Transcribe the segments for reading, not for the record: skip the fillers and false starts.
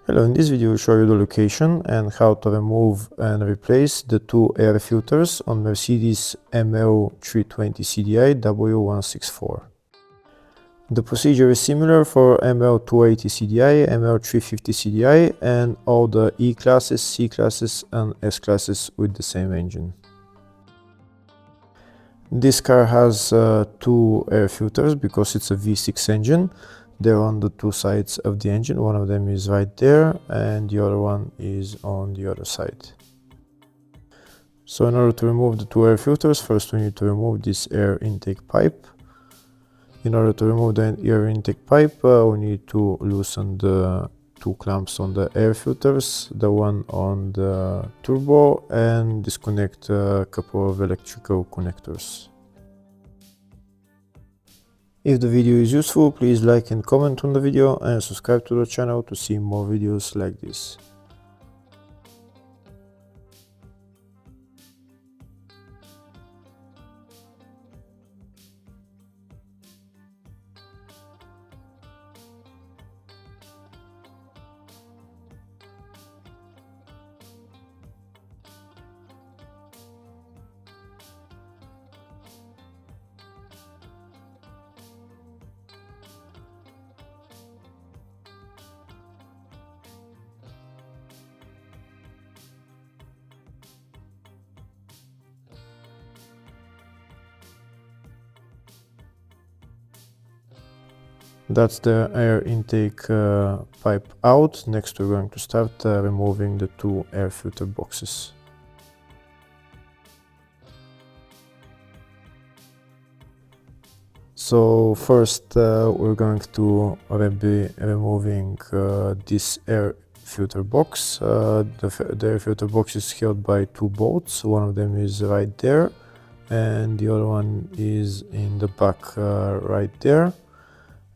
Hello, in this video I'll show you the location and how to remove and replace the two air filters on Mercedes ML320 CDI W164. The procedure is similar for ML280 CDI, ML350 CDI and all the E classes, C classes and S classes with the same engine. This car has two air filters because it's a V6 engine. They're on the two sides of the engine. One of them is right there and the other one is on the other side. So in order to remove the two air filters, first we need to remove this air intake pipe. In order to remove the air intake pipe, we need to loosen the two clamps on the air filters, the one on the turbo, and disconnect a couple of electrical connectors. If the video is useful, please like and comment on the video and subscribe to the channel to see more videos like this. That's the air intake pipe out. Next we're going to start removing the two air filter boxes. So first we're going to be removing this air filter box. The air filter box is held by two bolts. One of them is right there and the other one is in the back right there.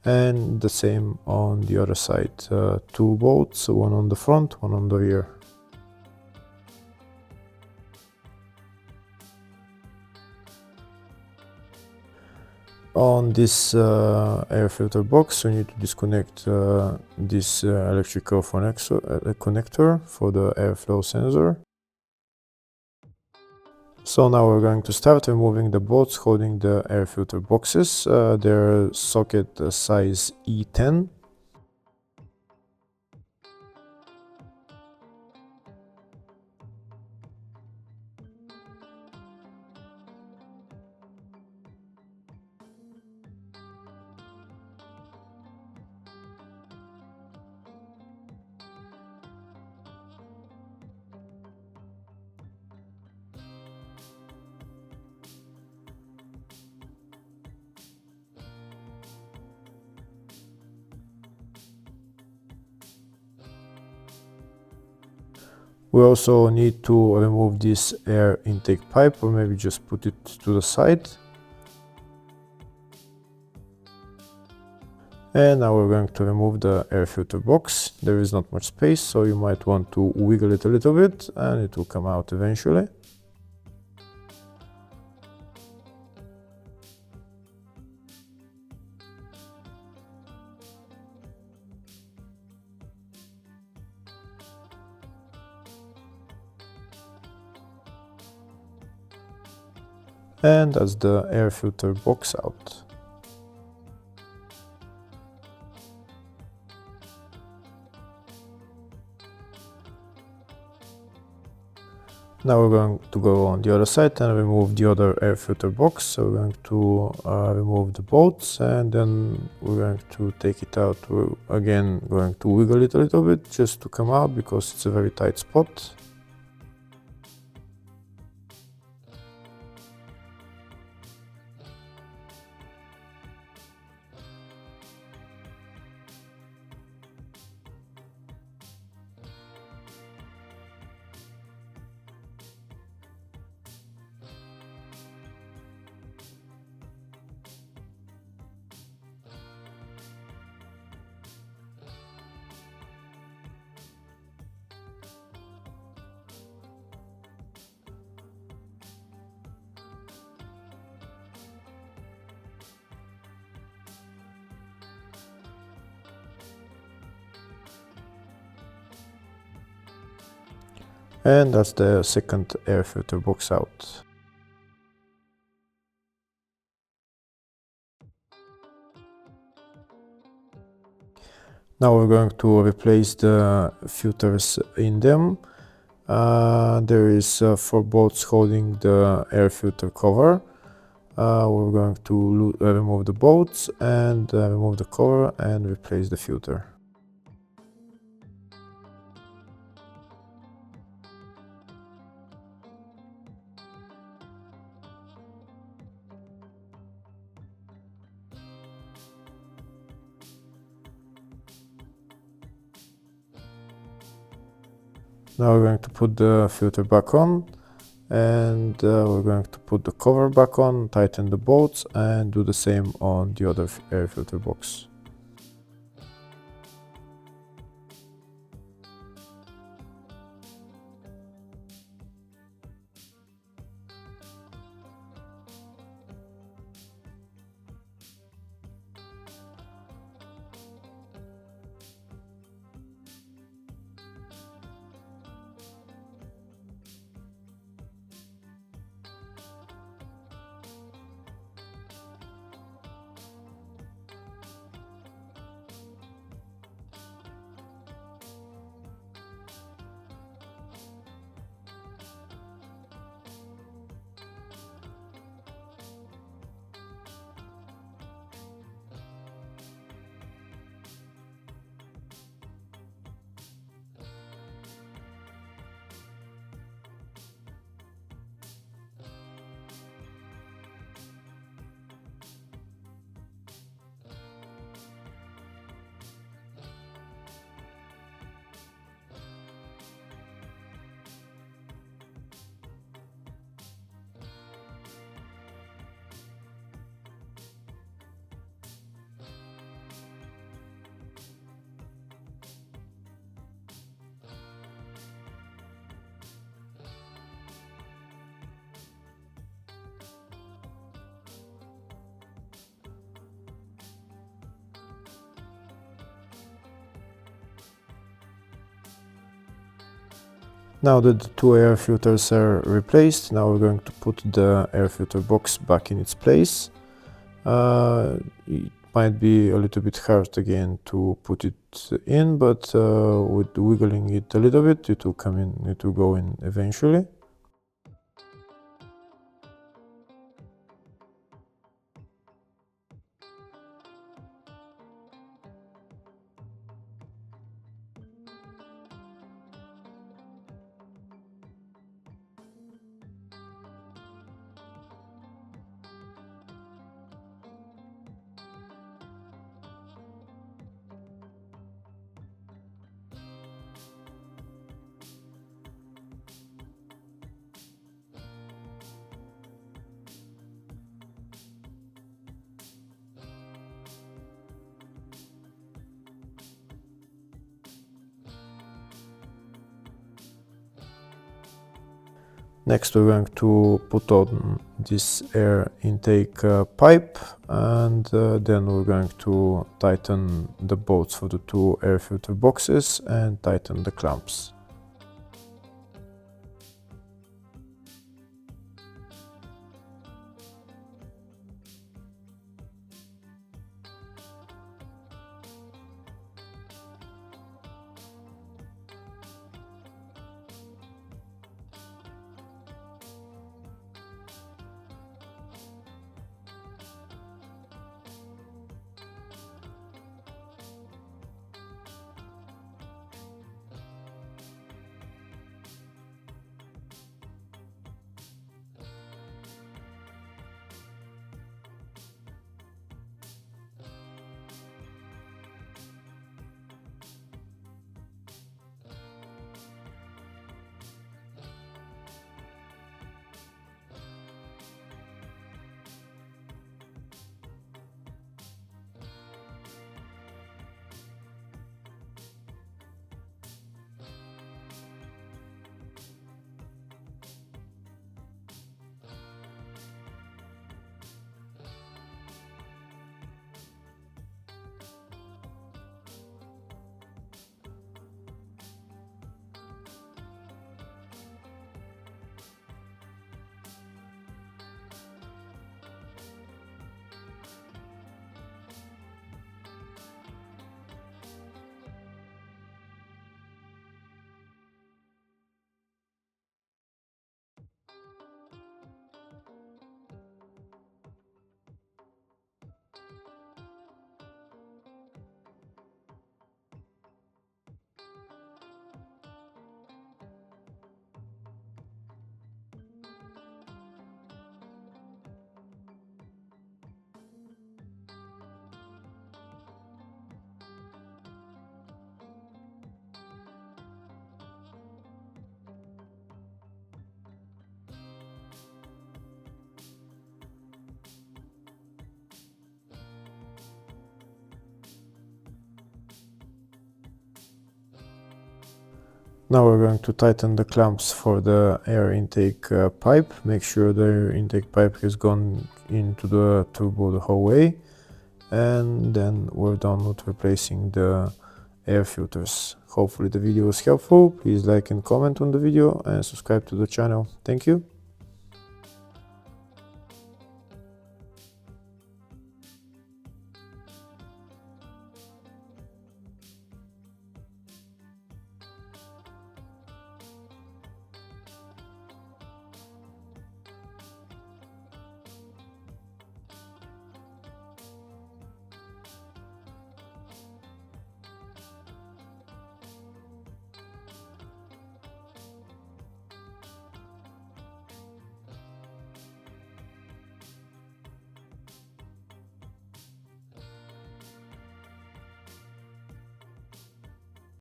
And the same on the other side, two bolts, one on the front, one on the rear. On this air filter box we need to disconnect this electrical connector for the airflow sensor. So now we're going to start removing the bolts holding the air filter boxes. They're socket size E10. We also need to remove this air intake pipe, or maybe just put it to the side. And now we're going to remove the air filter box. There is not much space, so you might want to wiggle it a little bit and it will come out eventually. And that's the air filter box out. Now we're going to go on the other side and remove the other air filter box. So we're going to remove the bolts and then we're going to take it out. We're again going to wiggle it a little bit just to come out because it's a very tight spot. And that's the second air filter box out. Now we're going to replace the filters in them. There is 4 bolts holding the air filter cover. We're going to remove the bolts and remove the cover and replace the filter. Now we're going to put the filter back on, and we're going to put the cover back on, tighten the bolts, and do the same on the other air filter box. Now that the 2 air filters are replaced, now we're going to put the air filter box back in its place. It might be a little bit hard again to put it in, but with wiggling it a little bit, it will come in, it will go in eventually. Next we're going to put on this air intake pipe, and then we're going to tighten the bolts for the 2 air filter boxes and tighten the clamps. Now we're going to tighten the clamps for the air intake pipe. Make sure the air intake pipe has gone into the turbo the whole way. And then we're done with replacing the air filters. Hopefully the video was helpful. Please like and comment on the video and subscribe to the channel. Thank you.